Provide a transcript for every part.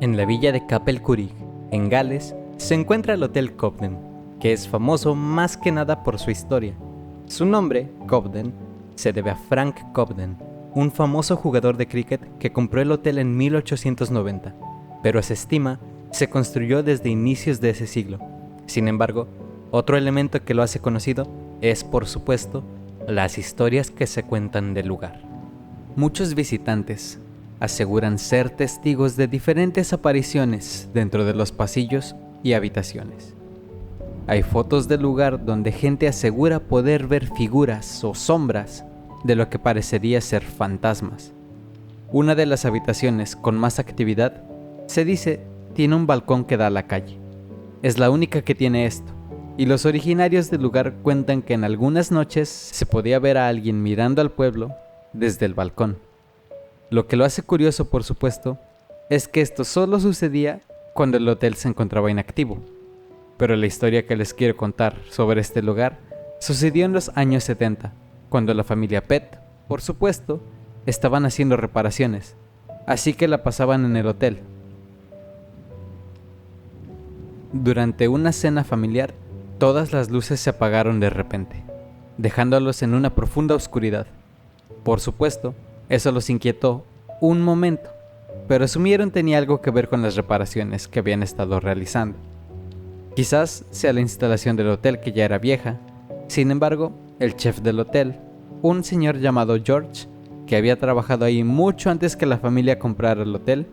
En la villa de Capel Curig, en Gales, se encuentra el Hotel Cobden, que es famoso más que nada por su historia. Su nombre, Cobden, se debe a Frank Cobden, un famoso jugador de cricket que compró el hotel en 1890, pero se estima se construyó desde inicios de ese siglo. Sin embargo, otro elemento que lo hace conocido es, por supuesto, las historias que se cuentan del lugar. Muchos visitantes aseguran ser testigos de diferentes apariciones dentro de los pasillos y habitaciones. Hay fotos del lugar donde gente asegura poder ver figuras o sombras de lo que parecería ser fantasmas. Una de las habitaciones con más actividad, se dice, tiene un balcón que da a la calle. Es la única que tiene esto, y los originarios del lugar cuentan que en algunas noches se podía ver a alguien mirando al pueblo desde el balcón. Lo que lo hace curioso, por supuesto, es que esto solo sucedía cuando el hotel se encontraba inactivo. Pero la historia que les quiero contar sobre este lugar sucedió en los años 70, cuando la familia Pett, por supuesto, estaban haciendo reparaciones, así que la pasaban en el hotel. Durante una cena familiar, todas las luces se apagaron de repente, dejándolos en una profunda oscuridad. Por supuesto, eso los inquietó un momento, pero asumieron tenía algo que ver con las reparaciones que habían estado realizando. Quizás sea la instalación del hotel que ya era vieja. Sin embargo, el chef del hotel, un señor llamado George, que había trabajado ahí mucho antes que la familia comprara el hotel,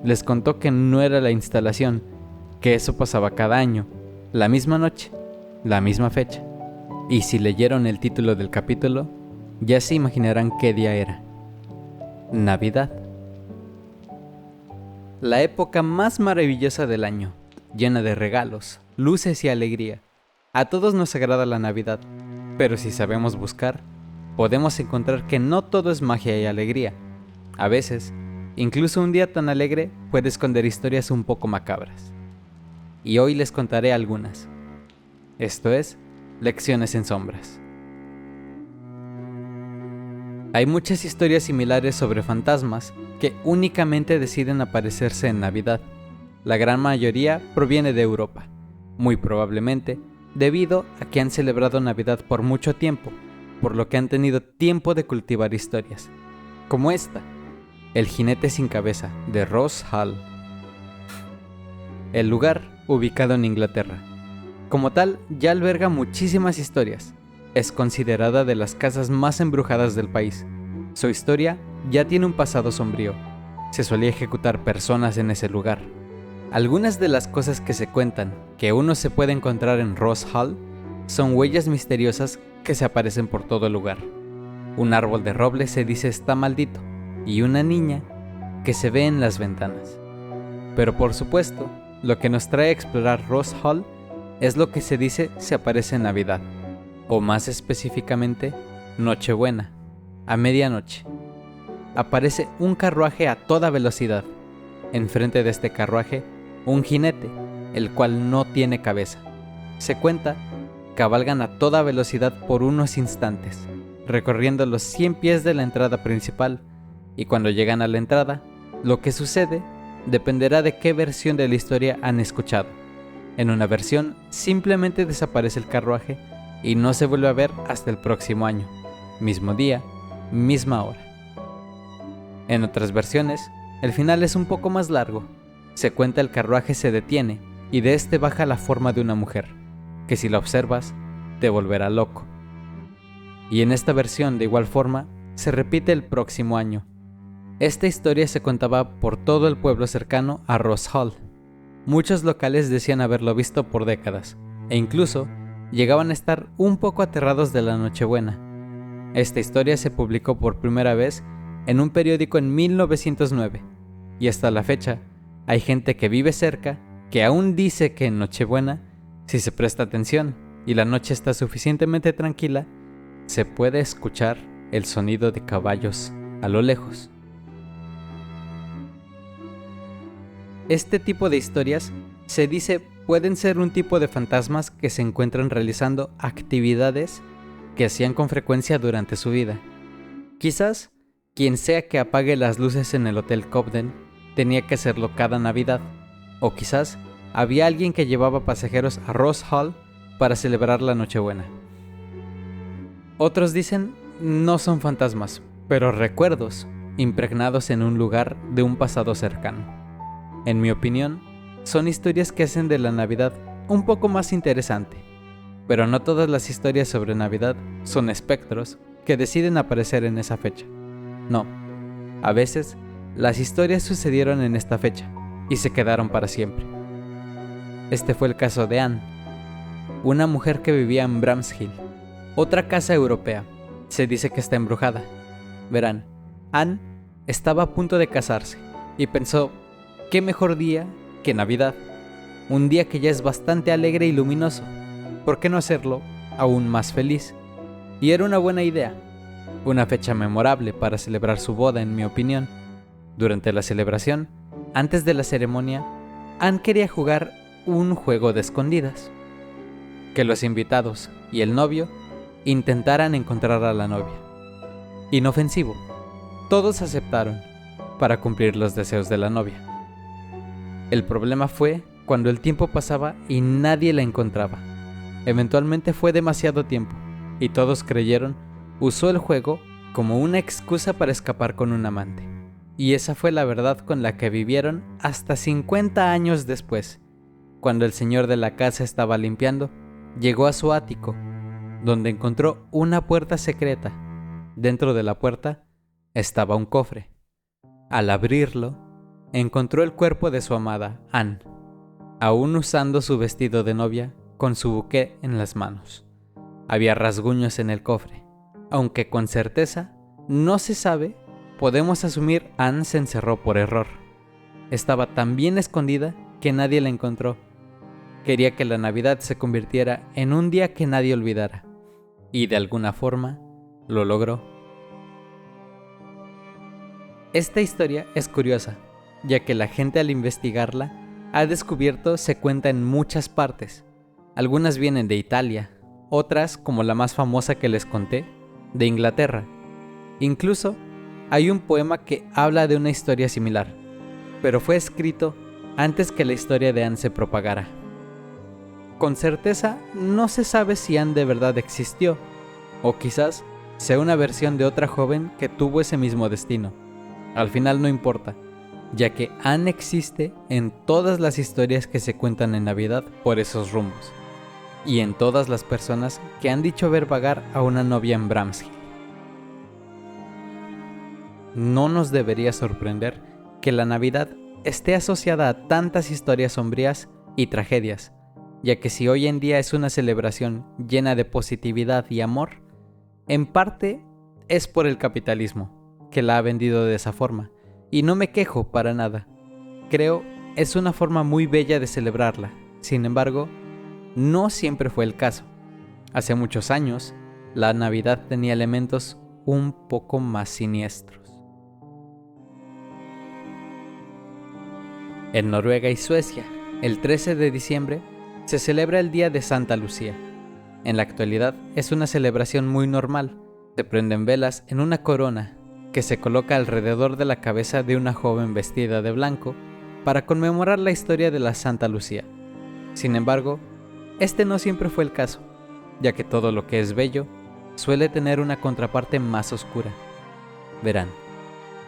les contó que no era la instalación, que eso pasaba cada año, la misma noche, la misma fecha. Y si leyeron el título del capítulo, ya se imaginarán qué día era. Navidad. La época más maravillosa del año, llena de regalos, luces y alegría. A todos nos agrada la Navidad, pero si sabemos buscar, podemos encontrar que no todo es magia y alegría. A veces, incluso un día tan alegre puede esconder historias un poco macabras. Y hoy les contaré algunas. Esto es, Lecciones en Sombras. Hay muchas historias similares sobre fantasmas que únicamente deciden aparecerse en Navidad. La gran mayoría proviene de Europa, muy probablemente debido a que han celebrado Navidad por mucho tiempo, por lo que han tenido tiempo de cultivar historias, como esta, El jinete sin cabeza, de Ross Hall. El lugar, ubicado en Inglaterra, como tal, ya alberga muchísimas historias. Es considerada de las casas más embrujadas del país. Su historia ya tiene un pasado sombrío. Se solía ejecutar personas en ese lugar. Algunas de las cosas que se cuentan que uno se puede encontrar en Ross Hall son huellas misteriosas que se aparecen por todo el lugar. Un árbol de roble se dice está maldito y una niña que se ve en las ventanas. Pero por supuesto, lo que nos trae a explorar Ross Hall es lo que se dice se aparece en Navidad, o más específicamente, Nochebuena, a medianoche. Aparece un carruaje a toda velocidad. Enfrente de este carruaje, un jinete, el cual no tiene cabeza. Se cuenta, cabalgan a toda velocidad por unos instantes, recorriendo los 100 pies de la entrada principal, y cuando llegan a la entrada, lo que sucede dependerá de qué versión de la historia han escuchado. En una versión, simplemente desaparece el carruaje y no se vuelve a ver hasta el próximo año, mismo día, misma hora. En otras versiones, el final es un poco más largo. Se cuenta el carruaje se detiene y de este baja la forma de una mujer, que si la observas, te volverá loco. Y en esta versión, de igual forma, se repite el próximo año. Esta historia se contaba por todo el pueblo cercano a Ross Hall. Muchos locales decían haberlo visto por décadas, e incluso llegaban a estar un poco aterrados de la Nochebuena. Esta historia se publicó por primera vez en un periódico en 1909, y hasta la fecha hay gente que vive cerca que aún dice que en Nochebuena, si se presta atención y la noche está suficientemente tranquila, se puede escuchar el sonido de caballos a lo lejos. Este tipo de historias se dice pueden ser un tipo de fantasmas que se encuentran realizando actividades que hacían con frecuencia durante su vida. Quizás quien sea que apague las luces en el Hotel Cobden tenía que hacerlo cada Navidad, o quizás había alguien que llevaba pasajeros a Ross Hall para celebrar la Nochebuena. Otros dicen no son fantasmas, pero recuerdos impregnados en un lugar de un pasado cercano. En mi opinión, son historias que hacen de la Navidad un poco más interesante, pero no todas las historias sobre Navidad son espectros que deciden aparecer en esa fecha. No, a veces las historias sucedieron en esta fecha y se quedaron para siempre. Este fue el caso de Anne, una mujer que vivía en Bramshill, otra casa europea. Se dice que está embrujada. Verán, Anne estaba a punto de casarse y pensó, ¿qué mejor día que Navidad? Un día que ya es bastante alegre y luminoso. ¿Por qué no hacerlo aún más feliz? Y era una buena idea, una fecha memorable para celebrar su boda, en mi opinión. Durante la celebración, antes de la ceremonia, Anne quería jugar un juego de escondidas. Que los invitados y el novio intentaran encontrar a la novia. Inofensivo. Todos aceptaron para cumplir los deseos de la novia. El problema fue cuando el tiempo pasaba y nadie la encontraba. Eventualmente fue demasiado tiempo y todos creyeron usó el juego como una excusa para escapar con un amante. Y esa fue la verdad con la que vivieron hasta 50 años después. Cuando el señor de la casa estaba limpiando, llegó a su ático, donde encontró una puerta secreta. Dentro de la puerta estaba un cofre. Al abrirlo, encontró el cuerpo de su amada, Anne, aún usando su vestido de novia con su buqué en las manos. Había rasguños en el cofre. Aunque con certeza no se sabe, podemos asumir Anne se encerró por error. Estaba tan bien escondida que nadie la encontró. Quería que la Navidad se convirtiera en un día que nadie olvidara. Y de alguna forma, lo logró. Esta historia es curiosa, ya que la gente al investigarla ha descubierto se cuenta en muchas partes. Algunas vienen de Italia, otras, como la más famosa que les conté, de Inglaterra. Incluso hay un poema que habla de una historia similar, pero fue escrito antes que la historia de Anne se propagara. Con certeza no se sabe si Anne de verdad existió, o quizás sea una versión de otra joven que tuvo ese mismo destino. Al final no importa, ya que Anne existe en todas las historias que se cuentan en Navidad por esos rumbos, y en todas las personas que han dicho ver vagar a una novia en Bramshill. No nos debería sorprender que la Navidad esté asociada a tantas historias sombrías y tragedias, ya que si hoy en día es una celebración llena de positividad y amor, en parte es por el capitalismo, que la ha vendido de esa forma, y no me quejo para nada. Creo es una forma muy bella de celebrarla. Sin embargo, no siempre fue el caso. Hace muchos años, la Navidad tenía elementos un poco más siniestros. En Noruega y Suecia, el 13 de diciembre, se celebra el Día de Santa Lucía. En la actualidad es una celebración muy normal. Se prenden velas en una corona que se coloca alrededor de la cabeza de una joven vestida de blanco para conmemorar la historia de la Santa Lucía. Sin embargo, este no siempre fue el caso, ya que todo lo que es bello suele tener una contraparte más oscura. Verán,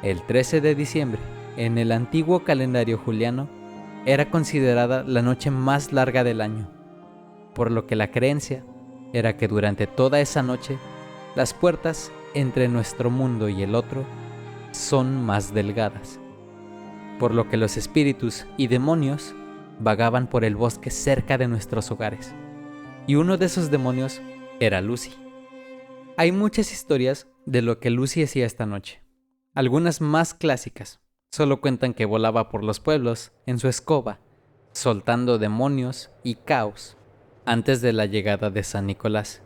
el 13 de diciembre, en el antiguo calendario juliano, era considerada la noche más larga del año, por lo que la creencia era que durante toda esa noche, las puertas entre nuestro mundo y el otro son más delgadas, por lo que los espíritus y demonios vagaban por el bosque cerca de nuestros hogares, y uno de esos demonios era Lucy. Hay muchas historias de lo que Lucy hacía esta noche. Algunas más clásicas solo cuentan que volaba por los pueblos en su escoba, soltando demonios y caos antes de la llegada de San Nicolás.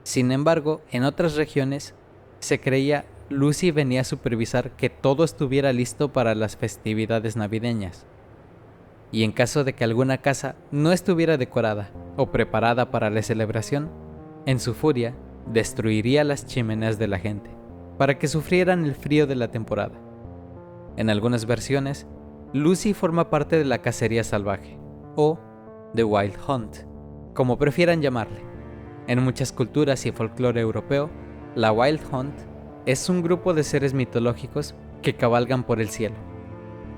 Sin embargo, en otras regiones se creía Lucy venía a supervisar que todo estuviera listo para las festividades navideñas. Y en caso de que alguna casa no estuviera decorada o preparada para la celebración, en su furia destruiría las chimeneas de la gente, para que sufrieran el frío de la temporada. En algunas versiones, Lucy forma parte de la cacería salvaje, o The Wild Hunt, como prefieran llamarle. En muchas culturas y folclore europeo, la Wild Hunt es un grupo de seres mitológicos que cabalgan por el cielo.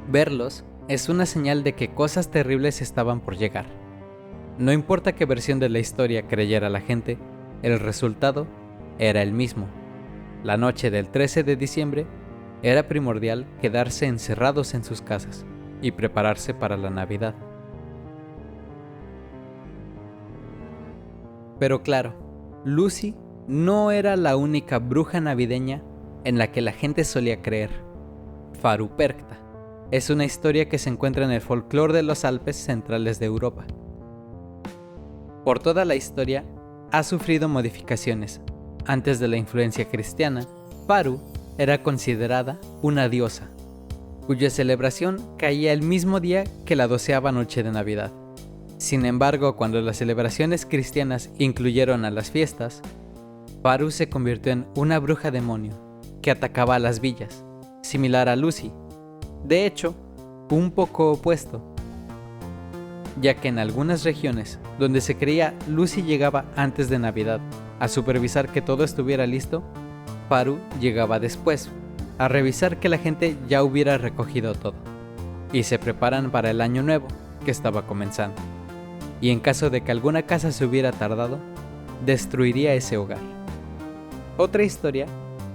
Verlos es una señal de que cosas terribles estaban por llegar. No importa qué versión de la historia creyera la gente, el resultado era el mismo. La noche del 13 de diciembre era primordial quedarse encerrados en sus casas y prepararse para la Navidad. Pero claro, Lucy no era la única bruja navideña en la que la gente solía creer. Faruperkta es una historia que se encuentra en el folclore de los Alpes centrales de Europa. Por toda la historia, ha sufrido modificaciones. Antes de la influencia cristiana, Faru era considerada una diosa, cuya celebración caía el mismo día que la 12ª noche de Navidad. Sin embargo, cuando las celebraciones cristianas incluyeron a las fiestas, Faru se convirtió en una bruja demonio que atacaba a las villas, similar a Lucy. De hecho, un poco opuesto, ya que en algunas regiones donde se creía Lucy llegaba antes de Navidad a supervisar que todo estuviera listo, Faru llegaba después a revisar que la gente ya hubiera recogido todo y se preparan para el año nuevo que estaba comenzando. Y en caso de que alguna casa se hubiera tardado, destruiría ese hogar. Otra historia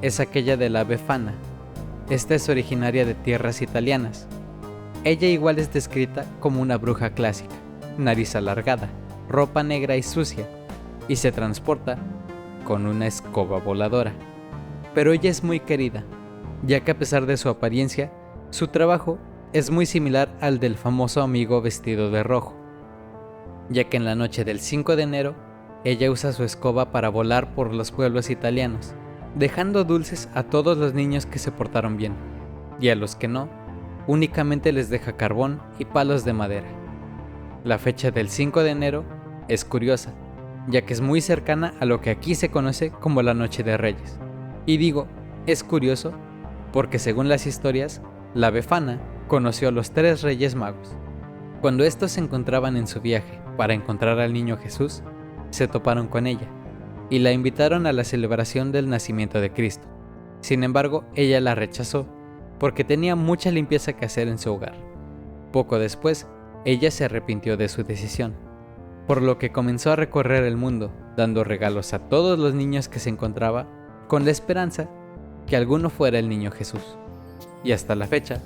es aquella de la Befana. Esta es originaria de tierras italianas. Ella igual es descrita como una bruja clásica, nariz alargada, ropa negra y sucia, y se transporta con una escoba voladora. Pero ella es muy querida, ya que a pesar de su apariencia, su trabajo es muy similar al del famoso amigo vestido de rojo, ya que en la noche del 5 de enero, ella usa su escoba para volar por los pueblos italianos, dejando dulces a todos los niños que se portaron bien, y a los que no, únicamente les deja carbón y palos de madera. La fecha del 5 de enero es curiosa, ya que es muy cercana a lo que aquí se conoce como la Noche de Reyes. Y digo, es curioso, porque según las historias, la Befana conoció a los 3 Reyes Magos. Cuando estos se encontraban en su viaje para encontrar al niño Jesús, se toparon con ella y la invitaron a la celebración del nacimiento de Cristo. Sin embargo, ella la rechazó porque tenía mucha limpieza que hacer en su hogar. Poco después, ella se arrepintió de su decisión, por lo que comenzó a recorrer el mundo, dando regalos a todos los niños que se encontraba, con la esperanza que alguno fuera el niño Jesús. Y hasta la fecha,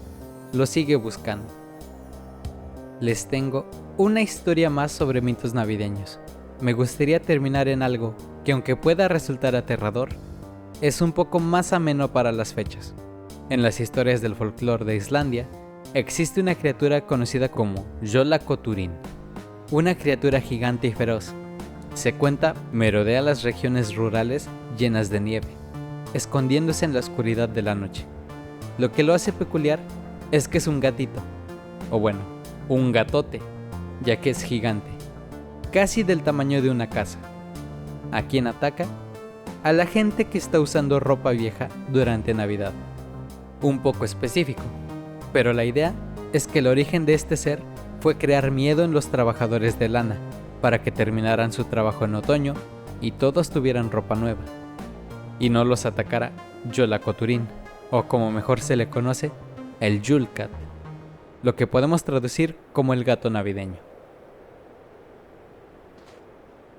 lo sigue buscando. Les tengo una historia más sobre mitos navideños. Me gustaría terminar en algo que, aunque pueda resultar aterrador, es un poco más ameno para las fechas. En las historias del folclore de Islandia, existe una criatura conocida como Jólakötturinn, una criatura gigante y feroz. Se cuenta merodea las regiones rurales llenas de nieve, escondiéndose en la oscuridad de la noche. Lo que lo hace peculiar es que es un gatito, o bueno, un gatote, ya que es gigante, casi del tamaño de una casa. ¿A quién ataca? A la gente que está usando ropa vieja durante Navidad. Un poco específico, pero la idea es que el origen de este ser fue crear miedo en los trabajadores de lana para que terminaran su trabajo en otoño y todos tuvieran ropa nueva, y no los atacara Jólakötturinn, o como mejor se le conoce, el Yule-kat, lo que podemos traducir como el gato navideño.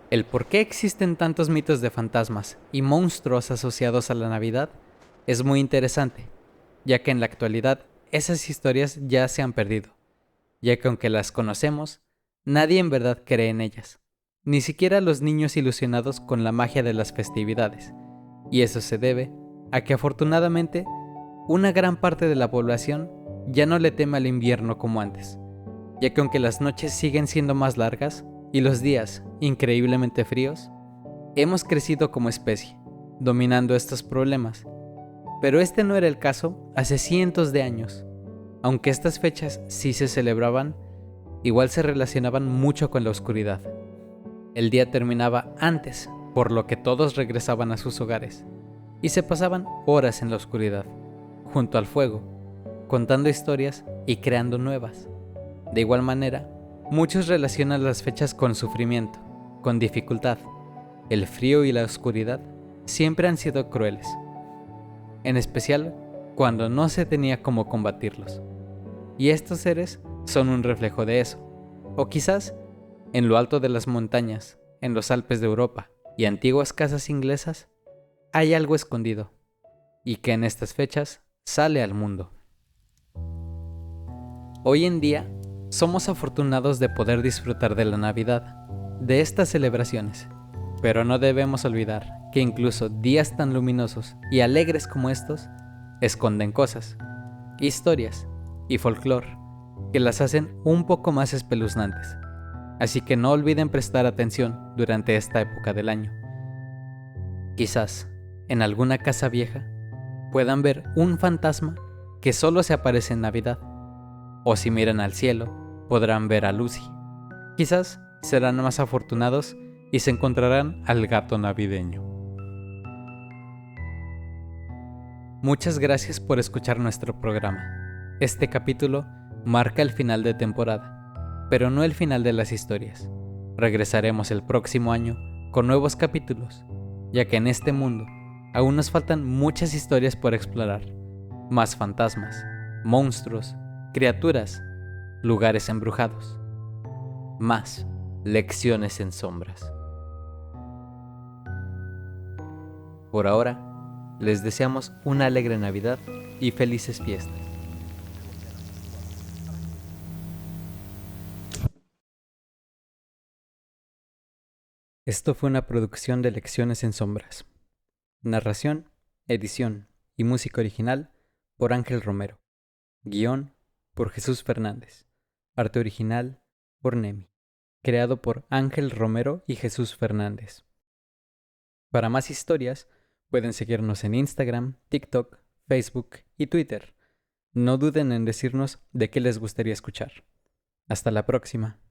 El por qué existen tantos mitos de fantasmas y monstruos asociados a la Navidad es muy interesante, ya que en la actualidad esas historias ya se han perdido, ya que aunque las conocemos, nadie en verdad cree en ellas, ni siquiera los niños ilusionados con la magia de las festividades, y eso se debe a que afortunadamente una gran parte de la población ya no le teme al invierno como antes, ya que aunque las noches siguen siendo más largas y los días increíblemente fríos, hemos crecido como especie, dominando estos problemas. Pero este no era el caso hace cientos de años. Aunque estas fechas sí se celebraban, igual se relacionaban mucho con la oscuridad. El día terminaba antes, por lo que todos regresaban a sus hogares, y se pasaban horas en la oscuridad, junto al fuego, contando historias y creando nuevas. De igual manera, muchos relacionan las fechas con sufrimiento, con dificultad. El frío y la oscuridad siempre han sido crueles, en especial cuando no se tenía cómo combatirlos. Y estos seres son un reflejo de eso. O quizás, en lo alto de las montañas, en los Alpes de Europa y antiguas casas inglesas, hay algo escondido, y que en estas fechas sale al mundo. Hoy en día, somos afortunados de poder disfrutar de la Navidad, de estas celebraciones, pero no debemos olvidar que incluso días tan luminosos y alegres como estos esconden cosas, historias y folclore que las hacen un poco más espeluznantes. Así que no olviden prestar atención durante esta época del año. Quizás, en alguna casa vieja, puedan ver un fantasma que solo se aparece en Navidad. O si miran al cielo, podrán ver a Lucy. Quizás serán más afortunados y se encontrarán al gato navideño. Muchas gracias por escuchar nuestro programa. Este capítulo marca el final de temporada, pero no el final de las historias. Regresaremos el próximo año con nuevos capítulos, ya que en este mundo aún nos faltan muchas historias por explorar. Más fantasmas, monstruos, criaturas, lugares embrujados. Más lecciones en sombras. Por ahora, les deseamos una alegre Navidad y felices fiestas. Esto fue una producción de Lecciones en Sombras. Narración, edición y música original por Ángel Romero. Guión por Jesús Fernández. Arte original por Nemi. Creado por Ángel Romero y Jesús Fernández. Para más historias, pueden seguirnos en Instagram, TikTok, Facebook y Twitter. No duden en decirnos de qué les gustaría escuchar. Hasta la próxima.